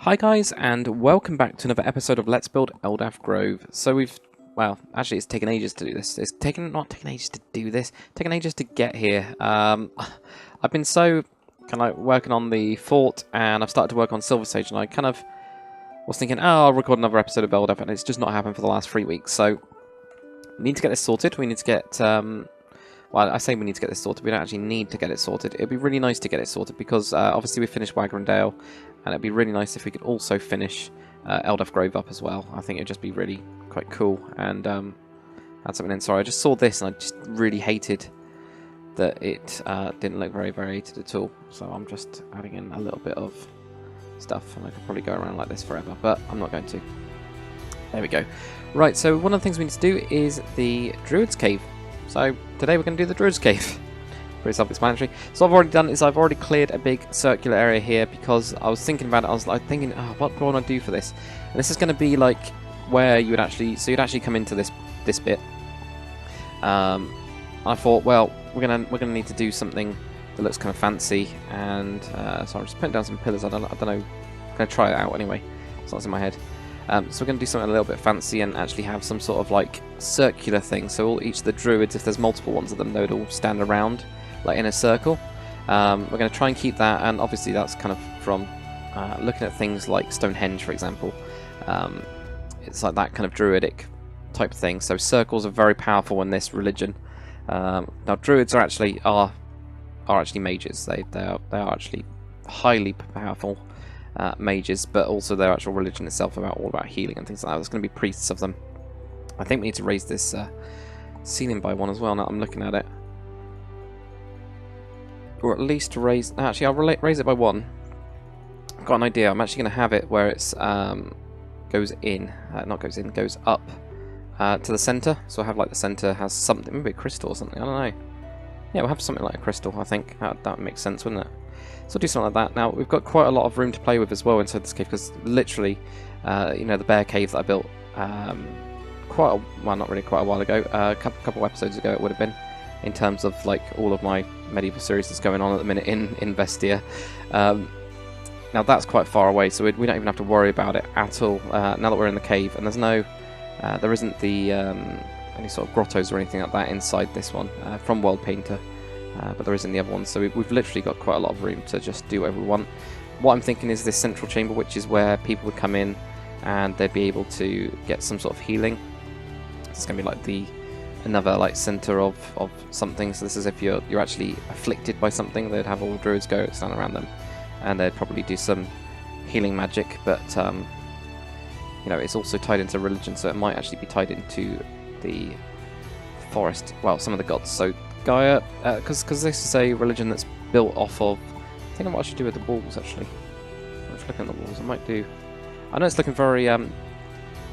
Hi guys, and welcome back to another episode of Let's Build Eldath Grove. So well, actually it's taken ages to do this. Not taken ages to do this, taken ages to get here. I've been so kind of working on the fort, and I've started to work on Silver Sage, and I kind of was thinking, oh, I'll record another episode of Eldath, and it's just not happened for the last 3 weeks. So we need to get this sorted. We need to get, well, I say we need to get this sorted. We don't actually need to get it sorted. It'd be really nice to get it sorted because obviously we finished Wagrendale. And it'd be really nice if we could also finish Eldath Grove up as well. I think it'd just be really quite cool. And add something in. Sorry, I just saw this and I just really hated that it didn't look very variated at all. So I'm just adding in a little bit of stuff. And I could probably go around like this forever, but I'm not going to. There we go. Right, so one of the things we need to do is the Druids Cave. So today we're going to do the Druids Cave. Pretty self-explanatory. So what I've already done is I've already cleared a big circular area here because I was thinking about it. I was like thinking, oh, what do I want to do for this? And this is going to be like where you would actually, so you'd actually come into this bit. I thought, well, we're gonna need to do something that looks kind of fancy, and so I'm just putting down some pillars. I don't know. I'm gonna try it out anyway. So that's in my head. So we're going to do something a little bit fancy and actually have some sort of like circular thing. So each of the druids, if there's multiple ones of them, they would all stand around like in a circle. We're going to try and keep that, and obviously that's kind of from looking at things like Stonehenge, for example. It's like that kind of druidic type thing. So circles are very powerful in this religion. Now druids are actually mages. They are actually highly powerful mages, but also their actual religion itself all about healing and things like that. There's going to be priests of them. I think we need to raise this ceiling by 1 as well. Now I'm looking at it. Or at least raise... Actually, I'll raise it by 1. I've got an idea. I'm actually going to have it where it's goes up to the centre. So I'll have like the centre has something, maybe a crystal or something. I don't know. Yeah, we'll have something like a crystal, I think. That makes sense, wouldn't it? So we'll do something like that. Now, we've got quite a lot of room to play with as well inside this cave, because literally, you know, the bear cave that I built well, not really quite a while ago, a couple episodes ago it would have been, in terms of like all of my medieval series that's going on at the minute in Vestia. Now that's quite far away, so we don't even have to worry about it at all now that we're in the cave, and there's no, there isn't the any sort of grottos or anything like that inside this one from World Painter, but there isn't the other one, so we've literally got quite a lot of room to just do whatever we want. What I'm thinking is this central chamber, which is where people would come in and they'd be able to get some sort of healing. It's going to be like another like center of something. So this is if you're actually afflicted by something, they'd have all the druids go stand around them, and they'd probably do some healing magic. But you know, it's also tied into religion, so it might actually be tied into the forest. Well, some of the gods. So Gaia, because this is a religion that's built off of. I think I might actually do with the walls actually. Let's look at the walls. I might do. I know it's looking very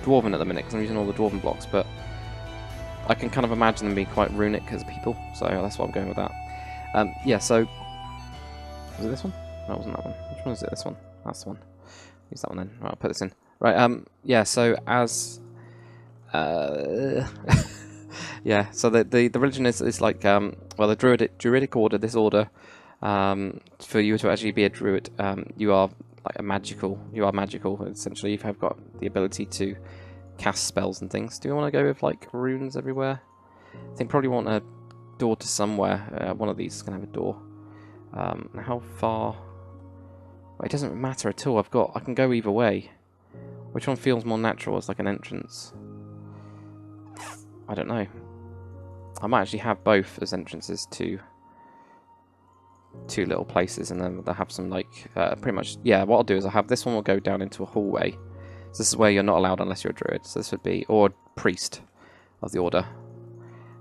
dwarven at the minute because I'm using all the dwarven blocks, but I can kind of imagine them being quite runic as people, so that's why I'm going with that. Yeah, so... Was it this one? No, it wasn't that one. Which one is it? This one? That's the one. Use that one then. Right, I'll put this in. Right, yeah, so as... yeah, so the religion is like, well, the druidic order, this order, for you to actually be a druid, you are magical, essentially. You have got the ability to cast spells and things. Do we want to go with like runes everywhere? I think probably want a door to somewhere. One of these is going to have a door. How far? Well, it doesn't matter at all. I can go either way. Which one feels more natural as like an entrance? I don't know. I might actually have both as entrances to two little places, and then they'll have some like pretty much. Yeah, what I'll do is I'll have this one will go down into a hallway. So this is where you're not allowed unless you're a druid. So this would be, or a priest of the order,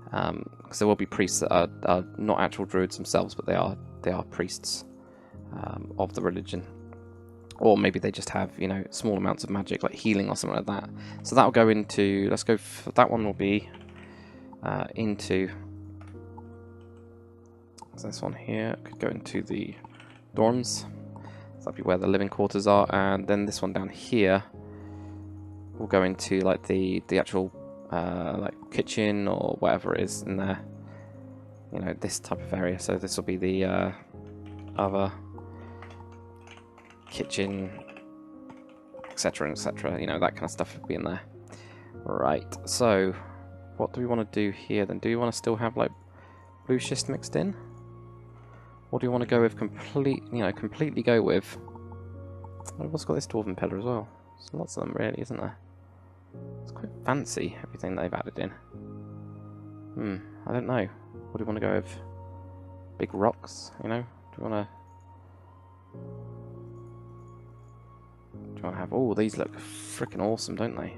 because there will be priests that are not actual druids themselves, but they are priests of the religion, or maybe they just have, you know, small amounts of magic like healing or something like that. So that will go into. Let's go. For that one will be into. So this one here could go into the dorms. So that'd be where the living quarters are, and then this one down here. We'll go into like the actual like kitchen or whatever it is in there, you know, this type of area. So this will be the other kitchen etc, etc. You know, that kind of stuff would be in there. Right, so what do we want to do here then? Do you want to still have like blue schist mixed in? Or do you want to go with completely go with... Oh, what's got this dwarven pillar as well? There's lots of them really, isn't there? It's quite fancy, everything they've added in. I don't know. What do you want to go with? Big rocks, you know? Do you want to have... Oh, these look freaking awesome, don't they?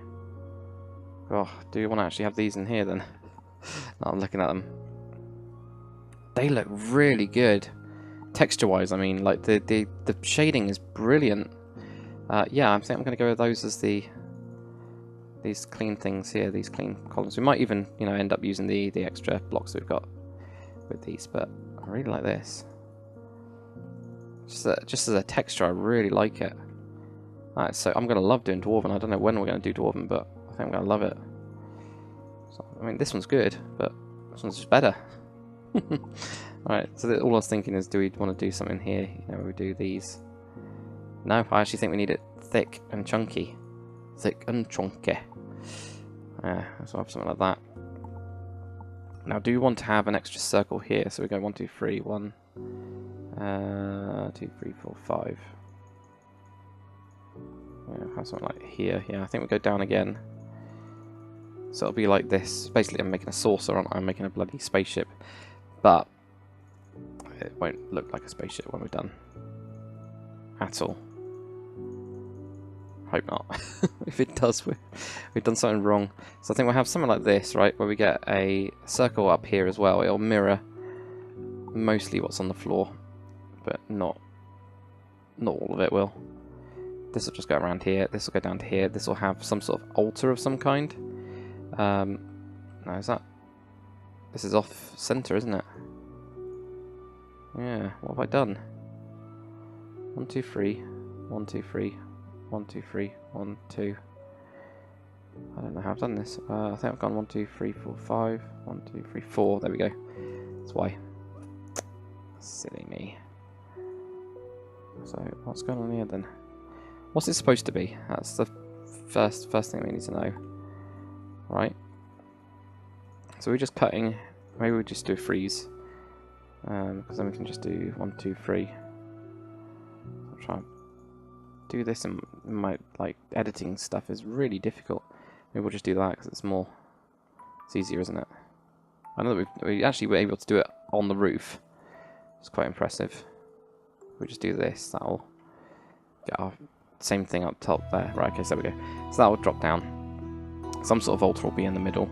Oh, do you want to actually have these in here then? No, I'm looking at them. They look really good. Texture-wise, I mean, like the shading is brilliant. Yeah, I think I'm going to go with those as these clean things here, these clean columns. We might even, you know, end up using the extra blocks we've got with these, but I really like this. Just as a texture, I really like it. Alright, so I'm going to love doing Dwarven. I don't know when we're going to do Dwarven, but I think I'm going to love it. So, I mean, this one's good, but this one's just better. Alright, so all I was thinking is, do we want to do something here? You know, we do these. No, I actually think we need it thick and chunky. Thick and chunky. Yeah, so I'll have something like that. Now, do you want to have an extra circle here? So we go 1, 2, 3, 1, 2, 3, 4, 5. Yeah, have something like here. Yeah, I think we go down again. So it'll be like this. Basically, I'm making a saucer, aren't I? I'm making a bloody spaceship. But it won't look like a spaceship when we're done. At all. Hope not. If it does, we've done something wrong. So I think we'll have something like this, right? Where we get a circle up here as well. It'll mirror mostly what's on the floor. But not all of it will. This will just go around here. This will go down to here. This will have some sort of altar of some kind. No, is that... This is off center, isn't it? Yeah, what have I done? 1, 2, 3. 1, 2, 3. 1, 2, 3. 1, 2. I don't know how I've done this. I think I've gone 1, 2, 3, 4, 5. 1, 2, 3, 4. There we go. That's why. Silly me. So, what's going on here then? What's it supposed to be? That's the first thing we need to know. Right. So we're just cutting. Maybe we just do a freeze. Because then we can just do 1, 2, 3. I'll try and do this in my editing stuff is really difficult. Maybe we'll just do that because it's easier, isn't it? I know that we actually were able to do it on the roof. It's quite impressive. We just do this. That'll get our same thing up top there. Right. Okay. So there we go. So that will drop down. Some sort of altar will be in the middle.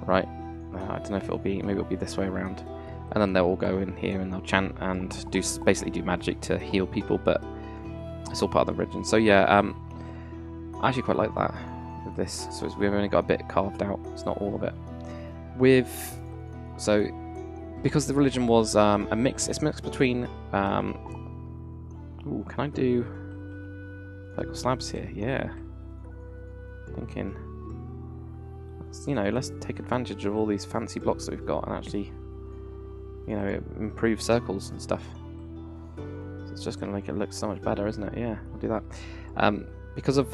Right. I don't know if it'll be. Maybe it'll be this way around. And then they'll all go in here and they'll chant and basically do magic to heal people, but it's all part of the religion. So yeah, I actually quite like that with this. So we've only got a bit carved out. It's not all of it. Because the religion was a mix. It's mixed between. Ooh, can I do vertical slabs here? Yeah. Thinking. Let's take advantage of all these fancy blocks that we've got and actually. Improve circles and stuff. So it's just going to make it look so much better, isn't it? Yeah, we'll do that. Because of,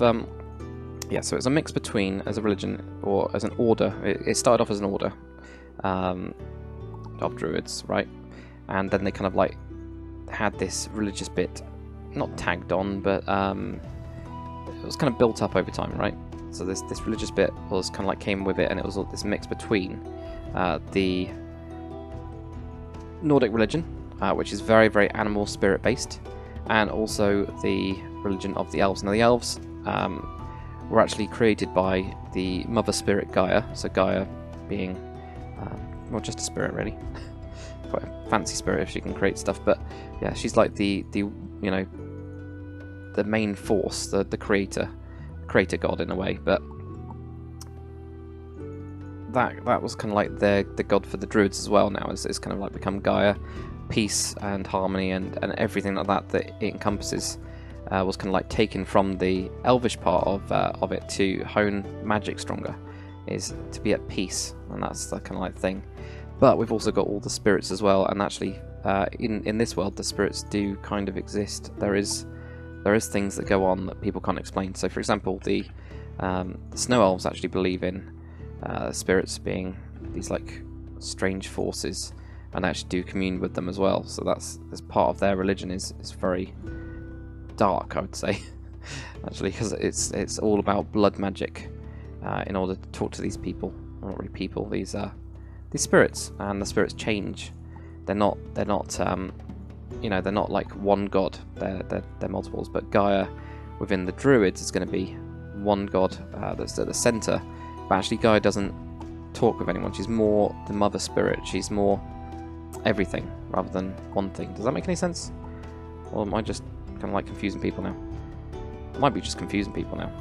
yeah, so it's a mix between, as a religion, or as an order. It started off as an order of Druids, right? And then they kind of had this religious bit, not tagged on, but it was kind of built up over time, right? So this religious bit was kind of came with it, and it was all this mix between the Nordic religion, which is very, very animal spirit based, and also the religion of the elves. Now the elves were actually created by the mother spirit Gaia, so Gaia being well, just a spirit really. Quite a fancy spirit if she can create stuff, but yeah, she's like the main force, the creator god in a way. But that was kind of like the god for the Druids as well. Now it's kind of become Gaia, peace and harmony and everything like that it encompasses was kind of taken from the elvish part of it to hone magic stronger, is to be at peace, and that's the kind of thing. But we've also got all the spirits as well, and actually in this world the spirits do kind of exist. There is there is things that go on that people can't explain. So, for example, the snow elves actually believe in spirits being these like strange forces, and actually do commune with them as well. So that's part of their religion is very dark, I would say, actually, because it's all about blood magic in order to talk to these people. Well, not really people, these spirits, and the spirits change. They're not you know, they're not like one god. They're multiples. But Gaia within the Druids is going to be one god that's at the center. But actually, Gaia doesn't talk with anyone. She's more the mother spirit. She's more everything rather than one thing. Does that make any sense? Or am I just kind of like confusing people now? I might be just confusing people now.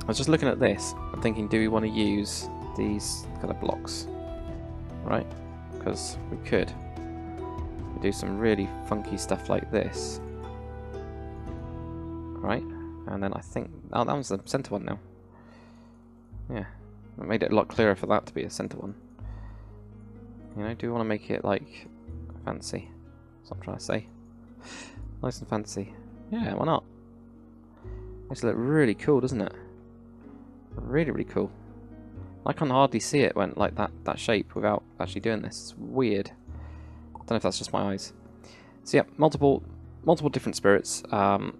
I was just looking at this and thinking, do we want to use these kind of blocks? Right? Because we could do some really funky stuff like this. Right? And then I think... oh, that one's the center one now. Yeah. I made it a lot clearer for that to be a center one. You know, do we want to make it like fancy? That's what I'm trying to say. Nice and fancy. Yeah, why not? Makes it look really cool, doesn't it? Really, really cool. I can hardly see it when like that shape without actually doing this. It's weird. I don't know if that's just my eyes. So yeah, multiple different spirits. And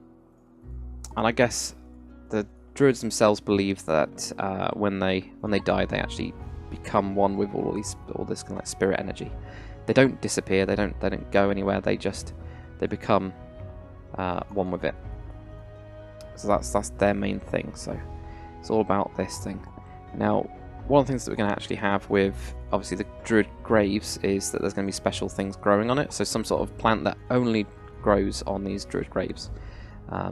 I guess the Druids themselves believe that when they die, they actually become one with all this kind of like spirit energy. They don't disappear. They don't go anywhere. They become one with it. So that's their main thing. So it's all about this thing. Now, one of the things that we're going to actually have with obviously the Druid graves is that there's going to be special things growing on it. So some sort of plant that only grows on these Druid graves.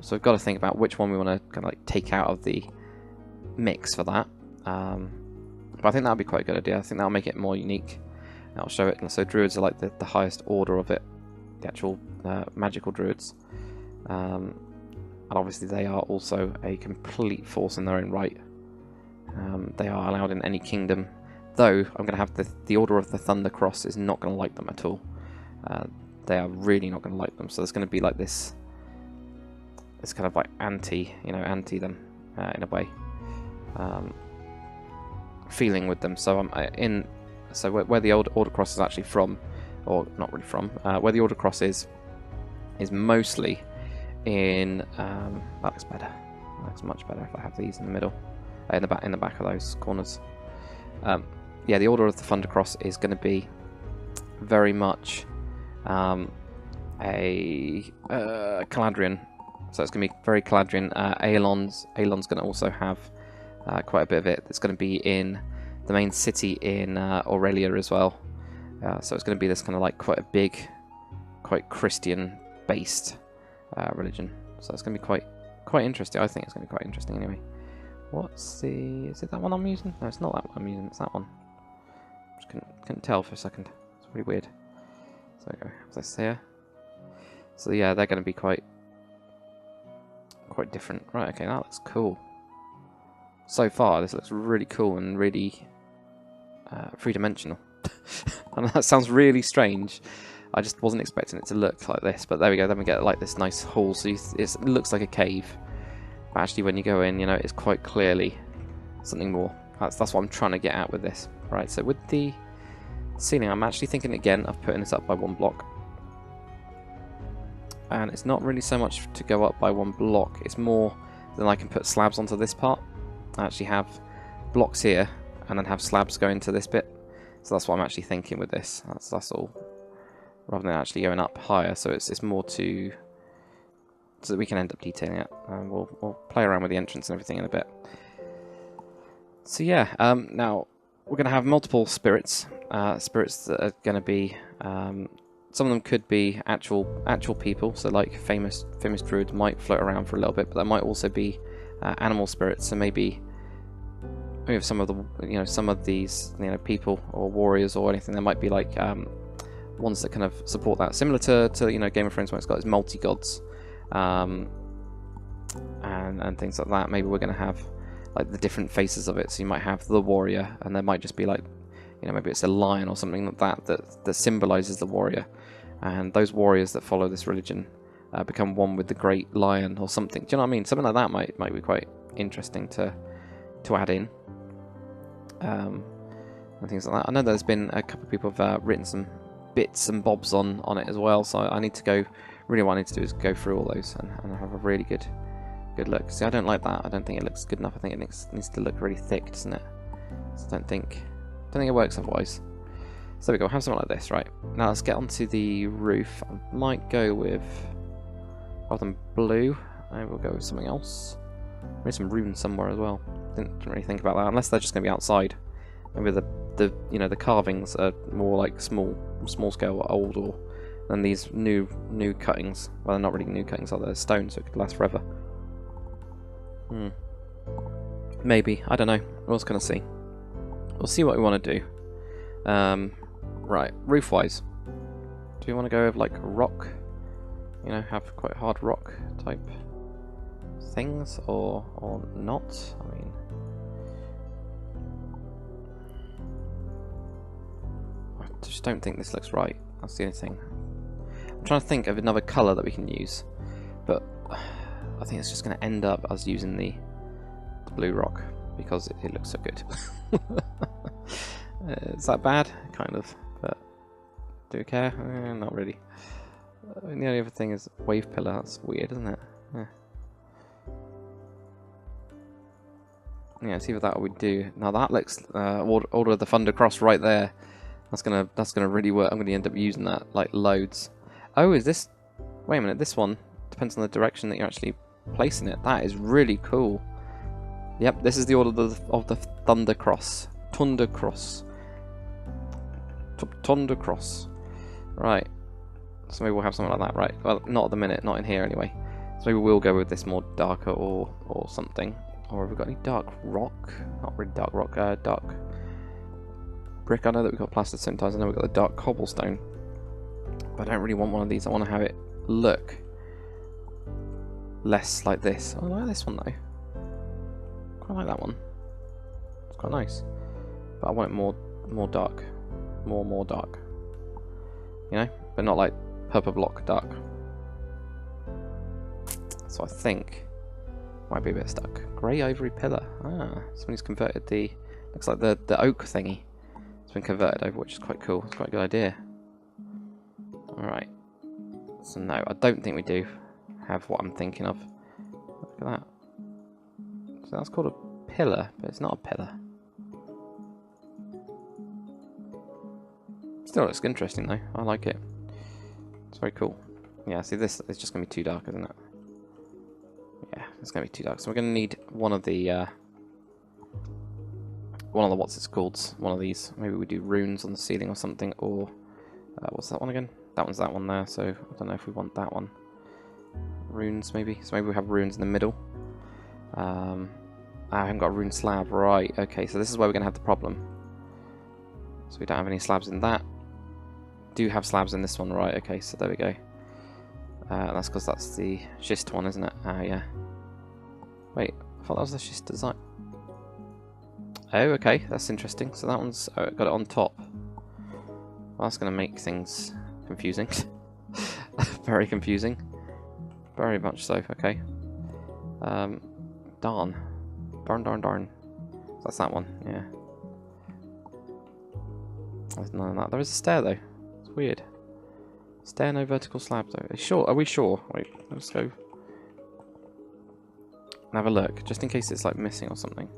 So we've got to think about which one we want to kind of like take out of the mix for that. But I think that would be quite a good idea. I think that'll make it more unique. I'll show it. And so Druids are like the highest order of it, the actual magical Druids. And obviously they are also a complete force in their own right. They are allowed in any kingdom, though I'm going to have the Order of the Thunder Cross is not going to like them at all. They are really not going to like them. So there's going to be like this kind of like anti them in a way. Feeling with them. So I'm so where the old Order Cross is actually from, or not really from, where the Order Cross is mostly in that looks better. That looks much better if I have these in the middle, in the back of those corners. Yeah, the Order of the Thunder Cross is going to be very much a Caladrian. So it's going to be very Caladrian. Aelon's going to also have quite a bit of it. It's going to be in the main city in Aurelia as well. So it's going to be this kind of like quite a big, quite Christian-based religion. So it's going to be quite interesting. I think it's going to be quite interesting anyway. Is it that one I'm using? No, it's not that one I'm using. It's that one. Just couldn't tell for a second. It's really weird. So there we go. What's this here? So yeah, they're going to be quite different. Right, okay, that looks cool. So far, this looks really cool and really three-dimensional. And that sounds really strange. I just wasn't expecting it to look like this, but there we go. Then we get like this nice hall, so it looks like a cave. But actually, when you go in, you know, it's quite clearly something more. That's what I'm trying to get at with this. Right, so with the ceiling, I'm actually thinking again of putting this up by one block. And it's not really so much to go up by one block. It's more than I can put slabs onto this part. I actually have blocks here, and then have slabs go into this bit. So that's what I'm actually thinking with this. That's all. Rather than actually going up higher, so it's more to so that we can end up detailing it. We'll play around with the entrance and everything in a bit. So yeah, now we're going to have multiple spirits. Spirits that are going to be some of them could be actual people. So like famous druids might float around for a little bit, but there might also be animal spirits. So maybe some of the some of these people or warriors or anything. There might be like ones that kind of support that, similar to Game of Thrones when it's got its multi-gods and things like that. Maybe we're going to have like the different faces of it. So you might have the warrior, and there might just be like maybe it's a lion or something like that symbolizes the warrior. And those warriors that follow this religion become one with the Great Lion or something. Do you know what I mean? Something like that might be quite interesting to add in. And things like that. I know there's been a couple of people have written some bits and bobs on it as well, so I need to go. Really, what I need to do is go through all those and have a really good look. See, I don't like that. I don't think it looks good enough. I think it needs to look really thick, doesn't it? So I don't think it works otherwise. So there we go. Have something like this, right? Now let's get onto the roof. I might go with, rather than blue, I will go with something else. Maybe some runes somewhere as well. Didn't really think about that, unless they're just going to be outside. Maybe the carvings are more like small scale or older than these new cuttings. Well, they're not really new cuttings, are they? They're stone, so it could last forever. Maybe, I don't know. We're just gonna see. We'll see what we want to do. Right, roof-wise, do we want to go with like rock? You know, have quite hard rock type things, or not? I mean, I just don't think this looks right. That's the only thing. I'm trying to think of another colour that we can use, but I think it's just going to end up us using the blue rock because it looks so good. Is that bad? Kind of, but do we care? Not really. The only other thing is wave pillar. That's weird, isn't it? Yeah, see what that would do. Now that looks Order of the Thunder Cross right there. That's gonna really work. I'm gonna end up using that like loads. Oh, is this? Wait a minute. This one depends on the direction that you're actually placing it. That is really cool. Yep, this is the Order of the Thunder Cross. Thunder Cross. Thunder Cross. Right. So maybe we'll have something like that, right? Well, not at the minute. Not in here anyway. So maybe we'll go with this more darker or something. Or have we got any dark rock? Not really dark rock. Dark brick. I know that we've got plaster sometimes. I know we've got the dark cobblestone. But I don't really want one of these. I want to have it look less like this. I like this one though. Quite like that one. It's quite nice. But I want it more dark. More dark. You know? But not like purple block dark. So I think might be a bit stuck. Grey ivory pillar. Ah, somebody's converted the, looks like the oak thingy. It's been converted over, which is quite cool. It's quite a good idea. Alright. So no, I don't think we do have what I'm thinking of. Look at that. So that's called a pillar, but it's not a pillar. Still looks interesting though. I like it. It's very cool. Yeah, see this is just going to be too dark, isn't it? Yeah, it's going to be too dark. So we're going to need one of the what's it's called? One of these. Maybe we do runes on the ceiling or something, or what's that one again? That one's that one there. So I don't know if we want that one. Runes maybe. So maybe we have runes in the middle. I haven't got a rune slab. Right. Okay. So this is where we're going to have the problem. So we don't have any slabs in that. Do have slabs in this one. Right. Okay. So there we go. That's because that's the schist one, isn't it? Yeah. Wait, I thought that was the schist design. Oh, okay, that's interesting. So that one's got it on top. Well, that's going to make things confusing. Very confusing. Very much so, okay. Darn. So that's that one, yeah. There's none of that. There is a stair, though. It's weird. Stair, no vertical slab, though. Are we sure? Wait, let's go. And have a look, just in case it's like missing or something.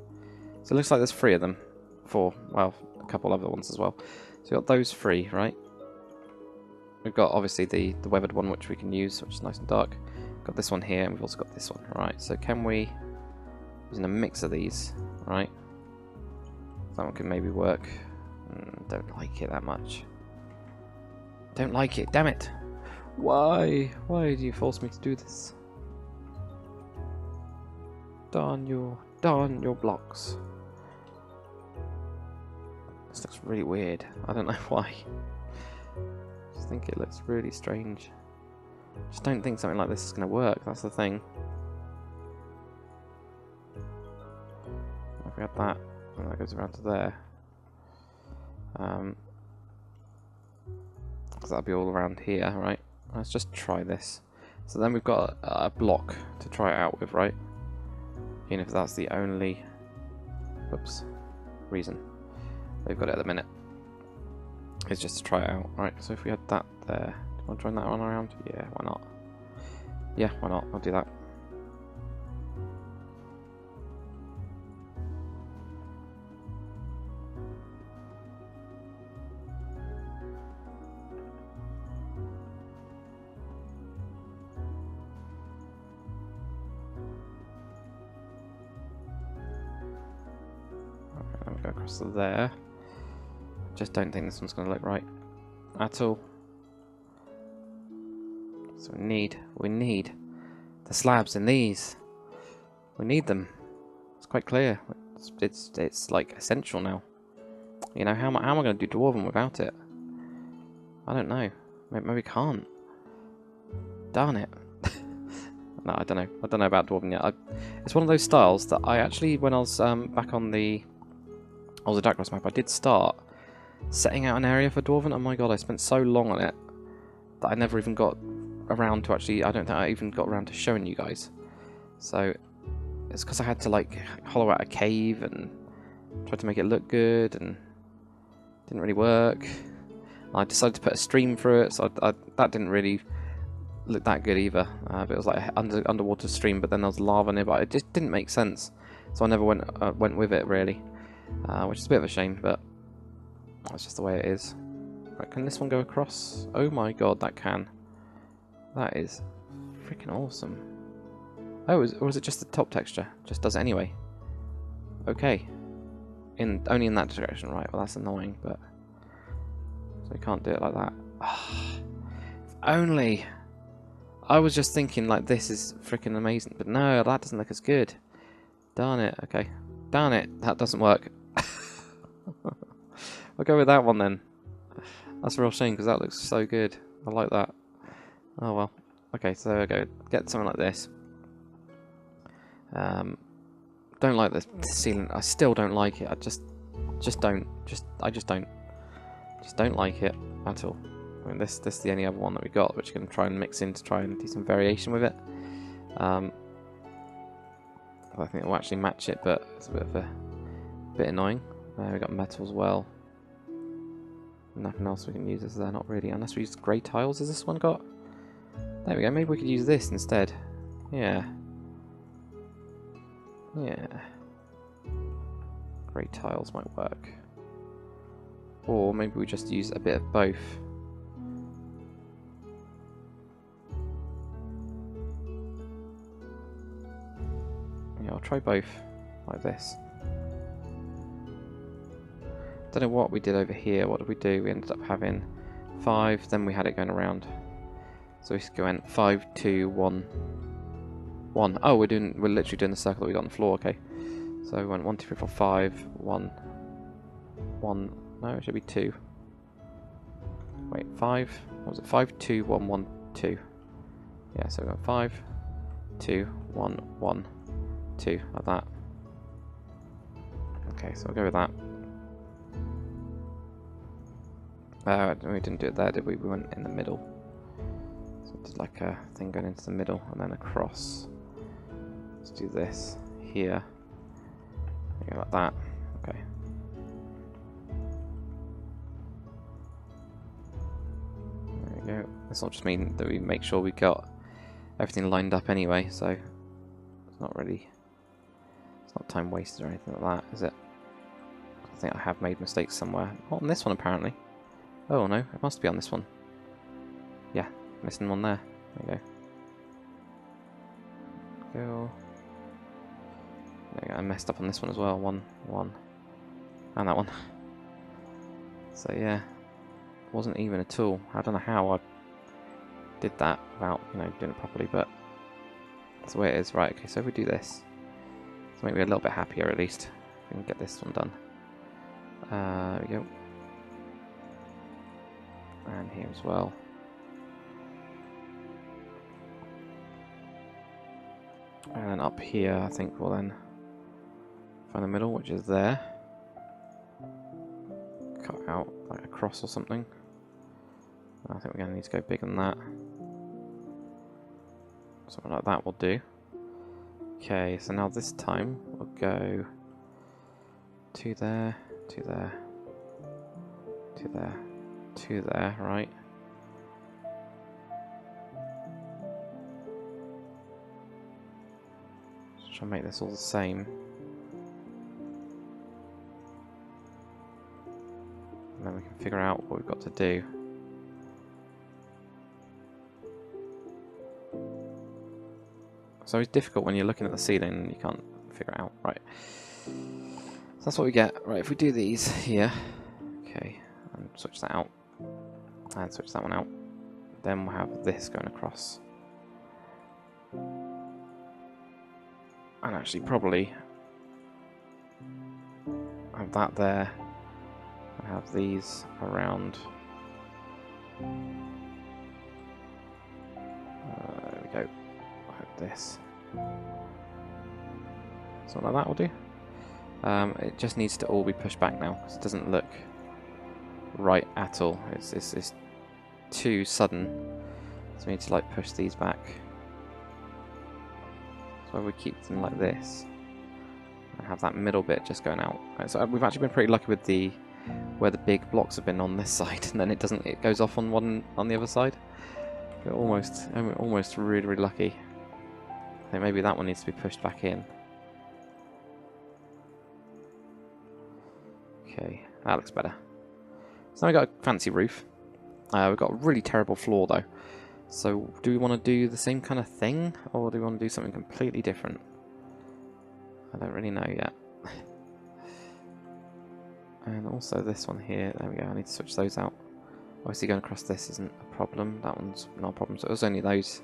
So it looks like there's 3 of them. 4, well, a couple other ones as well. So we've got those 3, right? We've got obviously the weathered one, which we can use, which is nice and dark. We've got this one here, and we've also got this one. Right, so can we, using a mix of these, right? That one can maybe work. Don't like it that much. Don't like it, damn it! Why? Why do you force me to do this? Darn your blocks. This looks really weird. I don't know why. I just think it looks really strange. I just don't think something like this is going to work, that's the thing. If we had that, and that goes around to there. So that'll be all around here, right? Let's just try this. So then we've got a block to try it out with, right? Even if that's the only reason we've got it at the minute. It's just to try it out. Right, so if we had that there, do you want to join that one around? Yeah, why not? Yeah, why not? I'll do that. Go across to there. Just don't think this one's going to look right at all. So we need the slabs in these. We need them. It's quite clear. It's like essential now. You know, how am I going to do Dwarven without it? I don't know. Maybe we can't. Darn it. No, I don't know. I don't know about Dwarven yet. It's one of those styles that I actually, when I was back on the Dark map, I did start setting out an area for Dwarven. Oh my god, I spent so long on it that I never even got around to actually, I don't think I even got around to showing you guys. So it's because I had to like hollow out a cave and try to make it look good, and it didn't really work. I decided to put a stream through it, so that didn't really look that good either. But it was like an underwater stream, but then there was lava nearby. It just didn't make sense, so I never went with it really. Which is a bit of a shame, but that's just the way it is. Right, can this one go across? Oh my god, that can. That is freaking awesome. Oh, or is it just the top texture? Just does it anyway. Okay. Only in that direction, right? Well, that's annoying, but so we can't do it like that. If only. I was just thinking like this is freaking amazing, but no, that doesn't look as good. Darn it. Okay. Darn it, that doesn't work. I'll go with that one then. That's a real shame because that looks so good. I like that. Oh well. Okay, so there we go. Get something like this. Don't like the ceiling. I still don't like it. I just don't. I just don't like it at all. I mean, this is the only other one that we got, which we're going to try and mix in to try and do some variation with it. I think it will actually match it, but it's a bit annoying. We got metal as well. Nothing else we can use, is there? Not really, unless we use grey tiles. Has this one got? There we go. Maybe we could use this instead. Yeah. Yeah. Grey tiles might work. Or maybe we just use a bit of both. Yeah, I'll try both, like this. Don't know what we did over here. What did we do? We ended up having 5, then we had it going around. So we went 5, 2, 1, 1. Oh, we're literally doing the circle that we got on the floor. Okay. So we went 1, 2, 3, 4, 5, 1, 1. No, it should be 2. Wait, 5. What was it? 5, 2, 1, 1, 2. Yeah. So we got 5, 2, 1, 1, 2, like that. Okay, so we'll go with that. We didn't do it there, did we? We went in the middle. So we did like a thing going into the middle and then across. Let's do this here. Go like that. Okay. There we go. This will just mean that we make sure we got everything lined up anyway, so it's not really, it's not time wasted or anything like that, is it? I think I have made mistakes somewhere. Not on this one apparently. Oh no, it must be on this one. Yeah, missing one there. There you go. Go. There you go. I messed up on this one as well. 1, 1, and that one. So yeah, wasn't even at all. I don't know how I did that without, doing it properly, but that's the way it is. Right. Okay. So if we do this, to make me a little bit happier at least, we can get this one done. There we go. And here as well. And then up here, I think we'll then find the middle, which is there. Cut out like a cross or something. I think we're going to need to go bigger than that. Something like that will do. Okay, so now this time we'll go to there, to there, to there, to there, right? Just try and make this all the same. And then we can figure out what we've got to do. It's always difficult when you're looking at the ceiling and you can't figure it out. Right. So that's what we get. Right, if we do these here, okay, and switch that out, and switch that one out, then we'll have this going across. And actually probably have that there, and have these around. There we go. Like this. Something like that will do. It just needs to all be pushed back now because it doesn't look right at all. It's too sudden. So we need to like push these back. So we keep them like this and have that middle bit just going out. Right, so we've actually been pretty lucky with where the big blocks have been on this side, and then it goes off on the other side. We're almost really lucky. I think maybe that one needs to be pushed back in. Okay, that looks better. So now we've got a fancy roof. We've got a really terrible floor though. So do we want to do the same kind of thing, or do we want to do something completely different? I don't really know yet. And also this one here, there we go, I need to switch those out. Obviously going across this isn't a problem, that one's not a problem, so it was only those.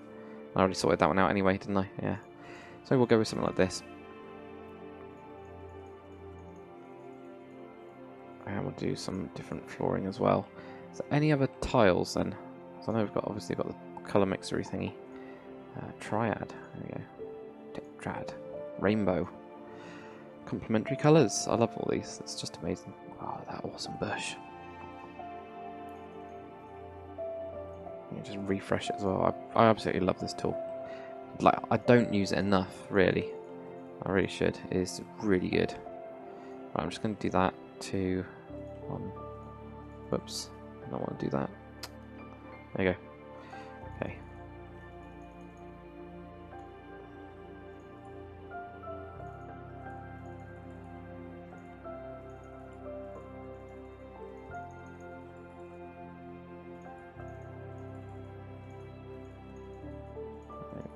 I already sorted that one out anyway, didn't I? Yeah. So we'll go with something like this. And we'll do some different flooring as well. So any other tiles then? So I know we've obviously got the colour mixery thingy. Triad, there we go. Tetrad. Rainbow. Complementary colours. I love all these, it's just amazing. Oh, that awesome bush. You just refresh it as well. I absolutely love this tool. Like, I don't use it enough, really. I really should. It is really good. Right, I'm just going to do that to one. Whoops. I don't want to do that. There you go. Okay.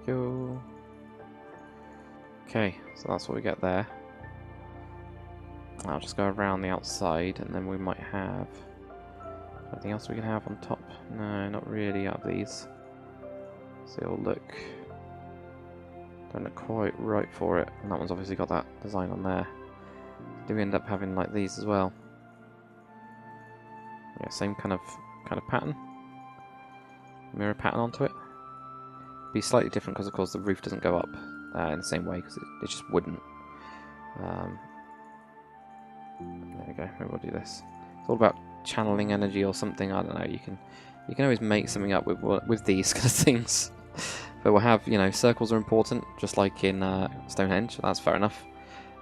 Go. Okay, so that's what we get there. I'll just go around the outside, and then we might have anything else we can have on top. No, not really out of these. So it'll don't look quite right for it. And that one's obviously got that design on there. Do we end up having like these as well? Yeah, same kind of pattern. Mirror pattern onto it. Be slightly different because of course the roof doesn't go up in the same way because it just wouldn't. There we go. Maybe we'll do this. It's all about channeling energy or something. I don't know. You can always make something up with these kind of things. But we'll have, you know, circles are important, just like in Stonehenge. That's fair enough.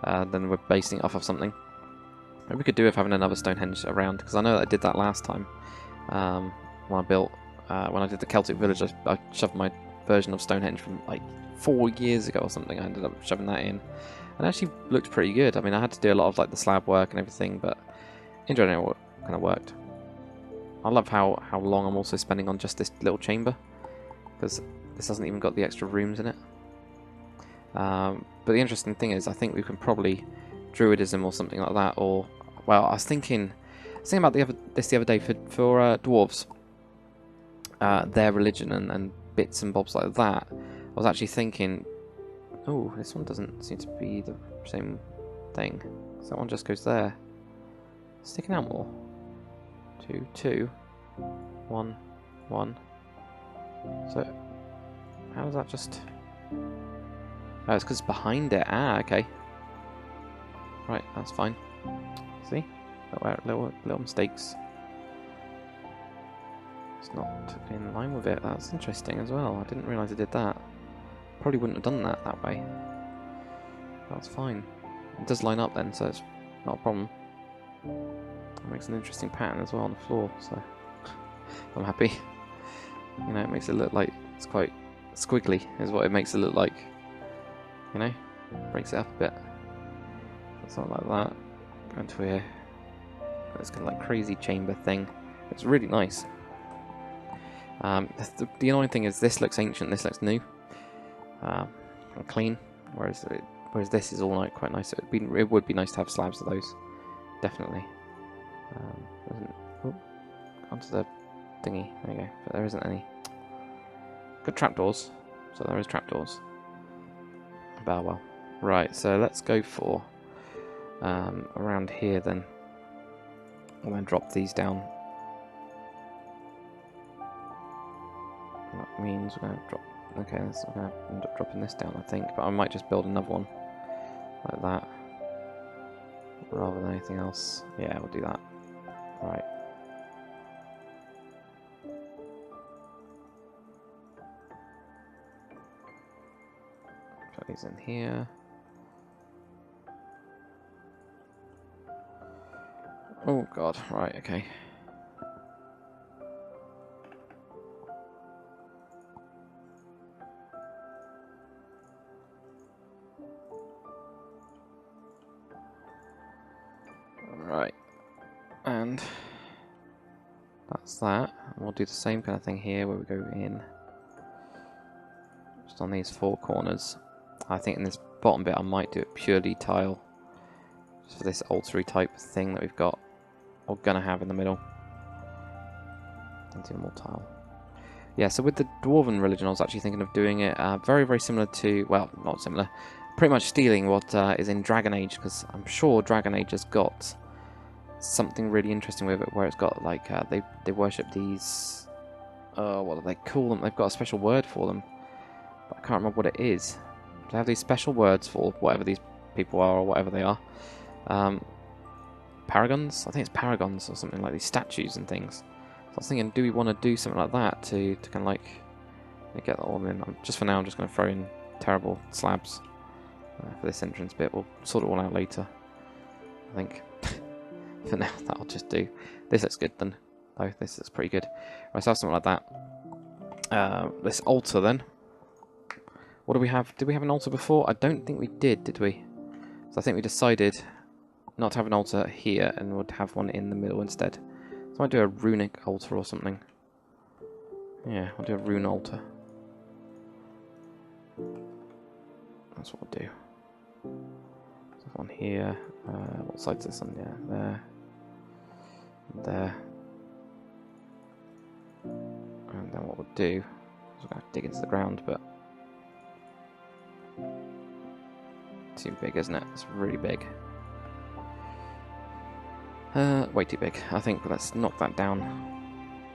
Then we're basing it off of something. Maybe we could do with having another Stonehenge around because I know that I did that last time when I did the Celtic Village. I shoved my version of Stonehenge from like 4 years ago or something. I ended up shoving that in, and it actually looked pretty good. I mean, I had to do a lot of like the slab work and everything, but in general, it kind of worked. I love how long I'm also spending on just this little chamber because this hasn't even got the extra rooms in it. But the interesting thing is, I think we can probably Druidism or something like that, or well, I was thinking about the other day for dwarves, their religion and bits and bobs like that. I was actually thinking, oh, this one doesn't seem to be the same thing. So that one just goes there. Sticking out more. 2, 2, 1, 1. So how does that just? Oh, it's because it's behind it. Ah, okay. Right, that's fine. See, little mistakes. It's not in line with it. That's interesting as well. I didn't realise it did that. probably wouldn't have done that way. That's fine. It does line up then, so it's not a problem. It makes an interesting pattern as well on the floor, so I'm happy. You know, it makes it look like it's quite squiggly, is what it makes it look like. You know, breaks it up a bit. Something like that. Go into here. This kind of like crazy chamber thing. It's really nice. The annoying thing is this looks ancient, this looks new, and clean, whereas this is all like quite nice. It would be nice to have slabs of those, definitely. Oh, onto the thingy. There you go. But there isn't any. Good trapdoors. So there is trapdoors. But well, right. So let's go for around here then. I'm going to drop these down. That means we're going to drop. Okay, we're going to end up dropping this down, I think. But I might just build another one like that, rather than anything else. Yeah, we'll do that. Right. Put these in here. Oh god, right, okay. Right, and that's that. And we'll do the same kind of thing here where we go in just on these four corners. I think in this bottom bit I might do it purely tile, just for this altar-y type thing that we've got, or gonna have in the middle. And do more tile. Yeah, so with the Dwarven religion I was actually thinking of doing it very, very similar to, well, not similar, pretty much stealing what is in Dragon Age, because I'm sure Dragon Age has got something really interesting with it, where it's got like they worship these what do they call them? They've got a special word for them, but I can't remember what it is. They have these special words for whatever these people are or whatever they are. Paragons? I think it's paragons or something, like these statues and things. So I was thinking, do we want to do something like that to kind of like get that all in? Just for now, I'm just going to throw in terrible slabs for this entrance bit. We'll sort it all out later, I think. For now, that'll just do. This looks good then. Oh, this looks pretty good. Right, so something like that. This altar then. What do we have? Did we have an altar before? I don't think we did we? So I think we decided not to have an altar here and would have one in the middle instead. So I might do a runic altar or something. Yeah, I'll do a rune altar. That's what we'll do. So one here. What side's this on? Yeah, there. There. And then what we'll do is we're going to dig into the ground, but too big, isn't it? It's really big. Way too big. I think let's knock that down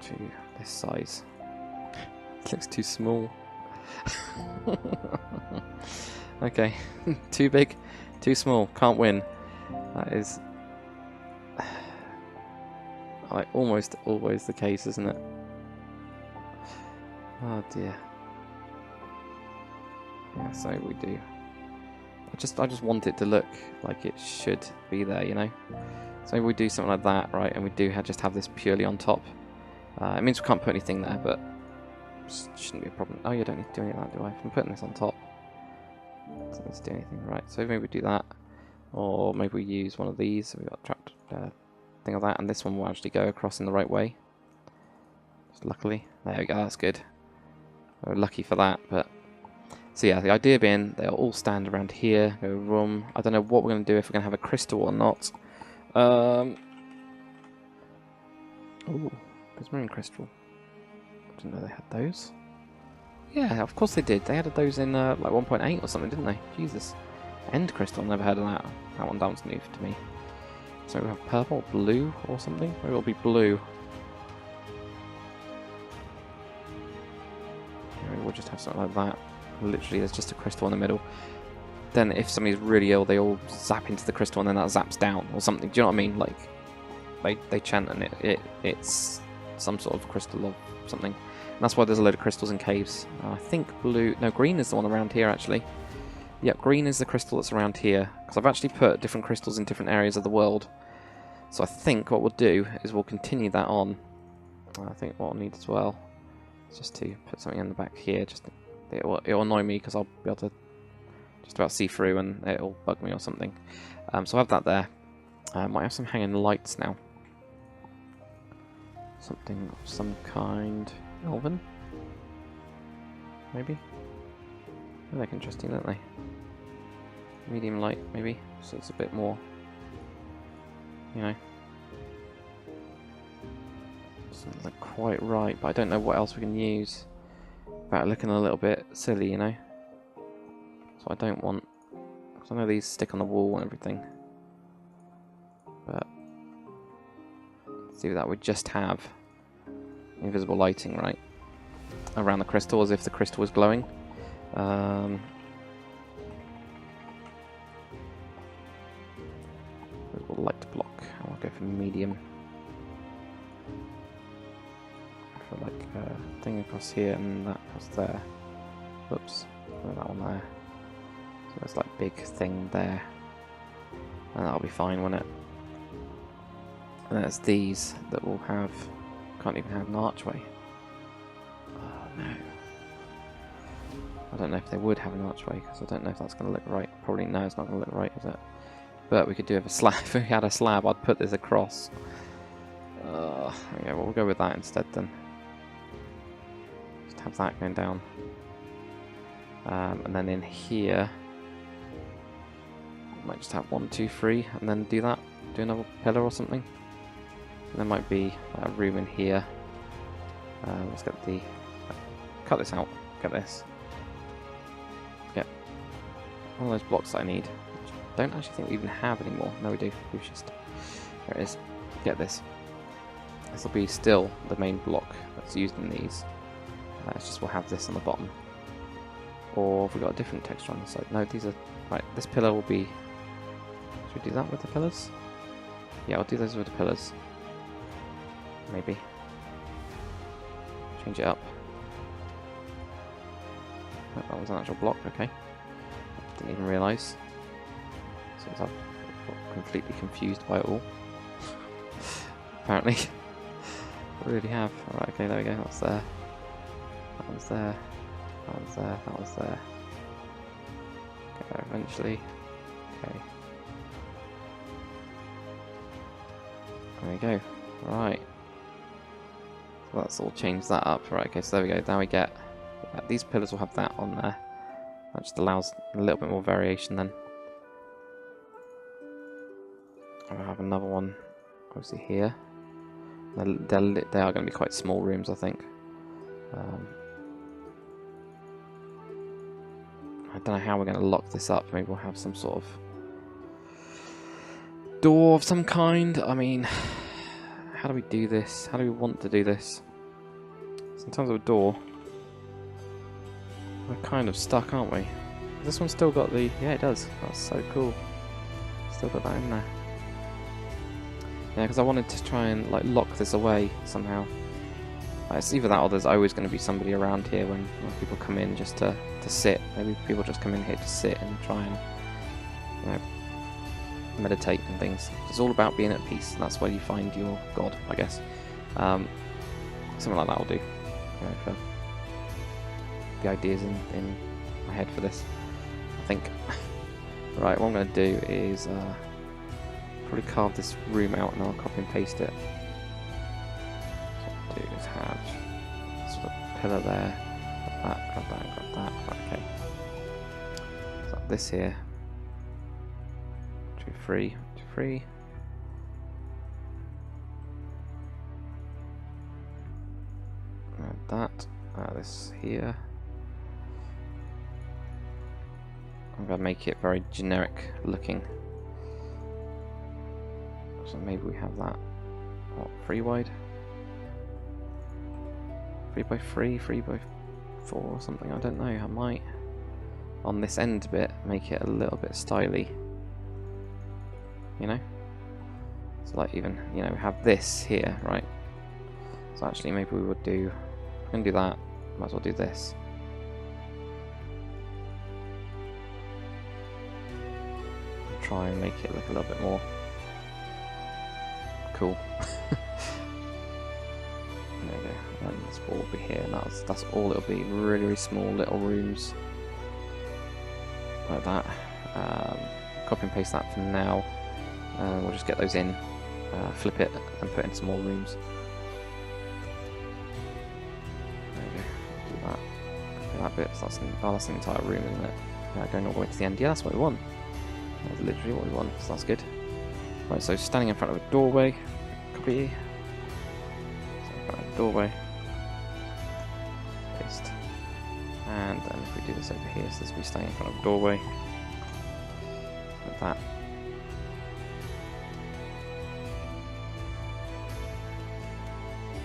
to this size. It looks too small. Okay, too big, too small. Can't win. That is like almost always the case, isn't it? Oh dear. Yeah, so we do. I just want it to look like it should be there, you know. So maybe we do something like that, right? And we do just have this purely on top. It means we can't put anything there, but it shouldn't be a problem. Oh, you don't need to do any of that, do I? If I'm putting this on top, doesn't need to do anything, right? So maybe we do that, or maybe we use one of these. So we've got a trapped thing of that, and this one will actually go across in the right way. Just luckily, there we go. That's good. We're lucky for that, but. So yeah, the idea being they'll all stand around here, go room. I don't know what we're going to do, if we're going to have a crystal or not. Ooh, prismarine crystal. I didn't know they had those. Yeah, of course they did. They added those in like 1.8 or something, didn't they? Jesus. End crystal, never heard of that. That one sounds new to me. So we have purple, blue or something? Maybe it'll be blue. Maybe we'll just have something like that. Literally, there's just a crystal in the middle. Then if somebody's really ill, they all zap into the crystal and then that zaps down or something. Do you know what I mean? Like, they chant and it's some sort of crystal or something. that's why there's a load of crystals in caves. I think blue... No, green is the one around here, actually. Yep, green is the crystal that's around here. Because I've actually put different crystals in different areas of the world. So I think what we'll do is we'll continue that on. I think what I'll need as well is just to put something in the back here. Just it'll annoy me because I'll be able to just about see through and it'll bug me or something. So I have that there. Might have some hanging lights now. Something of some kind. Elven? Maybe? They look interesting, don't they? Medium light, maybe? So it's a bit more, you know. Doesn't look quite right, but I don't know what else we can use without looking a little bit silly, you know. So I don't want... Because I know these stick on the wall and everything. But... see that we just have invisible lighting, right? Around the crystal, as if the crystal was glowing. Invisible light block. I'll go for medium. For like a thing across here and that across there. Whoops. That one there. So there's like big thing there. And that'll be fine, won't it? And there's these that will have... Can't even have an archway. Oh no. I don't know if they would have an archway, because I don't know if that's going to look right. Probably no, it's not going to look right, is it? But we could do have a slab. If we had a slab, I'd put this across. Yeah, well, we'll go with that instead then. Just have that going down. And then in here... might just have 1, 2, 3, and then do that. Do another pillar or something. And there might be a room in here. Let's get the... cut this out. Get this. Yep. One of those blocks that I need. Which I don't actually think we even have anymore. No, we do. We've just... there it is. Get this. This will be still the main block that's used in these. It's just we'll have this on the bottom. Or have we got a different texture on the side? No, these are... right, this pillar will be... should we do that with the pillars? Yeah, I'll do those with the pillars. Maybe. Change it up. Oh, that was an actual block, okay. Didn't even realise. So I've got completely confused by it all. Apparently. I really have. Alright, okay, there we go, that's there. That one's there. That one's there, that one's there. Get there eventually. Okay. There we go. Right. So that's all changed that up. Right, okay, so there we go. Now we get... these pillars will have that on there. That just allows a little bit more variation then. I'll have another one, obviously here. They are going to be quite small rooms, I think. I don't know how we're going to lock this up. Maybe we'll have some sort of door of some kind. I mean, how do we do this? How do we want to do this? So in terms of a door, we're kind of stuck, aren't we? This one's still got the... yeah, it does. That's so cool. Still got that in there. Yeah, because I wanted to try and like lock this away somehow. It's either that or there's always going to be somebody around here when people come in just to sit. Maybe people just come in here to sit and try and, you know, meditate and things. It's all about being at peace. And that's where you find your god, I guess. Something like that will do. You know, for the ideas in my head for this, I think. Right, what I'm going to do is probably carve this room out and I'll copy and paste it. So what I'll do is have sort of pillar there. Grab that, and grab that. Right, okay. So this here. 2, 3, 2, 3. And that. This here. I'm going to make it very generic looking. So maybe we have that. What, 3 wide? 3 by 3, 3 by 4 or something, I don't know. I might, on this end bit, make it a little bit styly. You know? So like even, you know, have this here, right? So actually maybe we would do, going to do that. Might as well do this. Try and make it look a little bit more cool. There we go. And this wall will be here, and that's all it'll be. Really, really small little rooms like that. Copy and paste that for now. We'll just get those in, flip it, and put in some more rooms. There we go. Do that. Copy that bit. So that's the entire room, isn't it? Going all the way to the end. Yeah, that's what we want. That's literally what we want, so that's good. Right, so standing in front of a doorway, copy. So in front of a doorway, paste. And then if we do this over here, so this will be standing in front of a doorway, like that.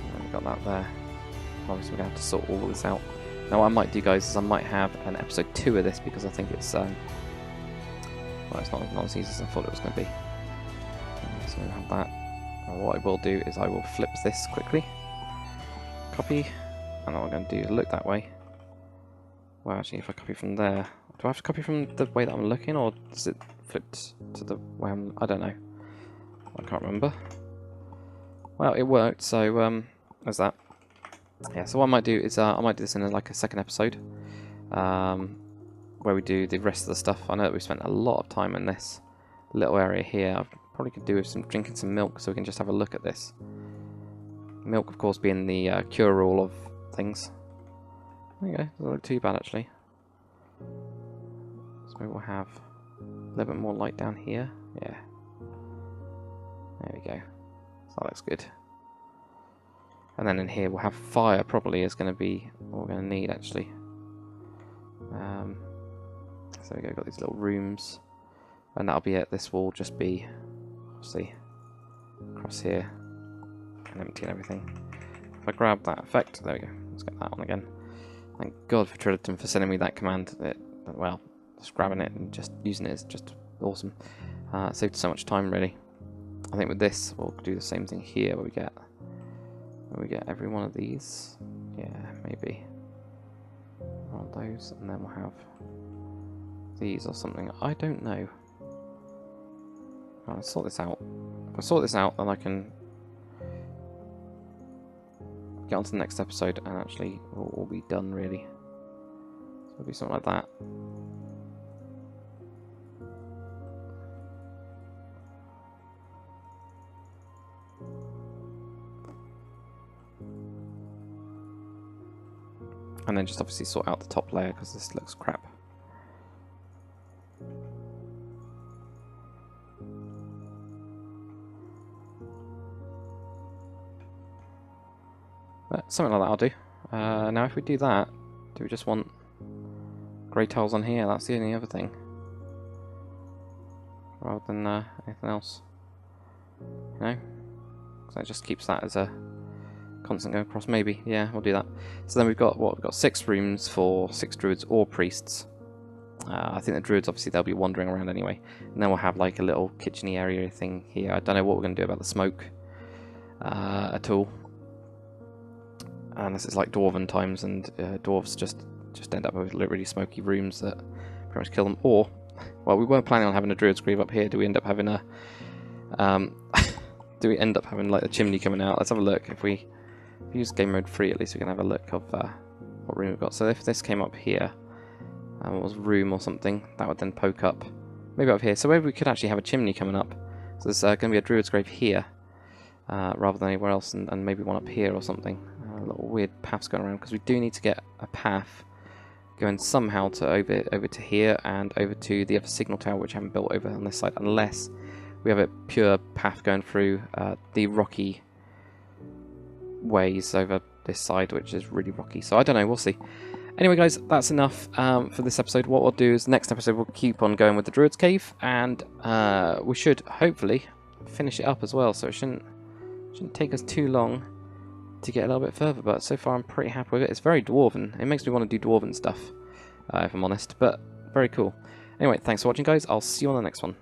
And then we've got that there. Obviously we're going to have to sort all of this out. Now what I might do, guys, is I might have an episode 2 of this, because I think it's well, it's not as easy as I thought it was going to be. So we'll have that. And what I will do is I will flip this quickly, copy, and what I'm going to do is look that way. Well, actually, if I copy from there, do I have to copy from the way that I'm looking, or is it flipped to the way I'm? I don't know. I can't remember. Well, it worked, so there's that. Yeah. So what I might do is I might do this in like a second episode. Where we do the rest of the stuff. I know that we spent a lot of time in this little area here. I probably could do with drinking some milk, so we can just have a look at this. Milk, of course, being the cure-all of things. There you go. Doesn't look too bad, actually. So maybe we'll have a little bit more light down here. Yeah. There we go. So that looks good. And then in here we'll have fire. Probably is going to be what we're going to need, actually. So we go, got these little rooms, and that'll be it. This will just be, see, across here, and empty and everything. If I grab that effect, there we go. Let's get that on again. Thank God for Triliton for sending me that command. Well, just grabbing it and just using it is just awesome. Saved so much time, really. I think with this, we'll do the same thing here, where we get every one of these. Yeah, maybe one of those, and then we'll have these or something. I don't know. I'll sort this out. If I sort this out, then I can get on to the next episode, and actually we'll all be done, really. So it'll be something like that. And then just obviously sort out the top layer, because this looks crap. But something like that I'll do. Now if we do that, do we just want grey tiles on here? That's the only other thing. Rather than anything else. You know? Because that just keeps that as a constant going across. Maybe, yeah, we'll do that. So then we've got, what, we've got 6 rooms for 6 druids or priests. I think the druids, obviously, they'll be wandering around anyway. And then we'll have like a little kitchen-y area thing here. I don't know what we're going to do about the smoke at all. Unless it's like dwarven times, and dwarves just end up with really smoky rooms that pretty much kill them. Or, well, we weren't planning on having a druid's grave up here. Do we end up having a do we end up having like a chimney coming out? Let's have a look. If we use game mode 3, at least we can have a look of what room we've got. So if this came up here, what was room or something, that would then poke up maybe up here. So maybe we could actually have a chimney coming up. So there's going to be a druid's grave here rather than anywhere else, and maybe one up here or something. Little weird paths going around, because we do need to get a path going somehow to over to here and over to the other signal tower, which I haven't built over on this side, unless we have a pure path going through the rocky ways over this side, which is really rocky. So I don't know, we'll see. Anyway, guys, that's enough for this episode. What we'll do is next episode we'll keep on going with the Druid's Cave, and we should hopefully finish it up as well. So it shouldn't take us too long to get a little bit further, but so far I'm pretty happy with it. It's very dwarven. It makes me want to do dwarven stuff, if I'm honest, but very cool. Anyway, thanks for watching, guys. I'll see you on the next one.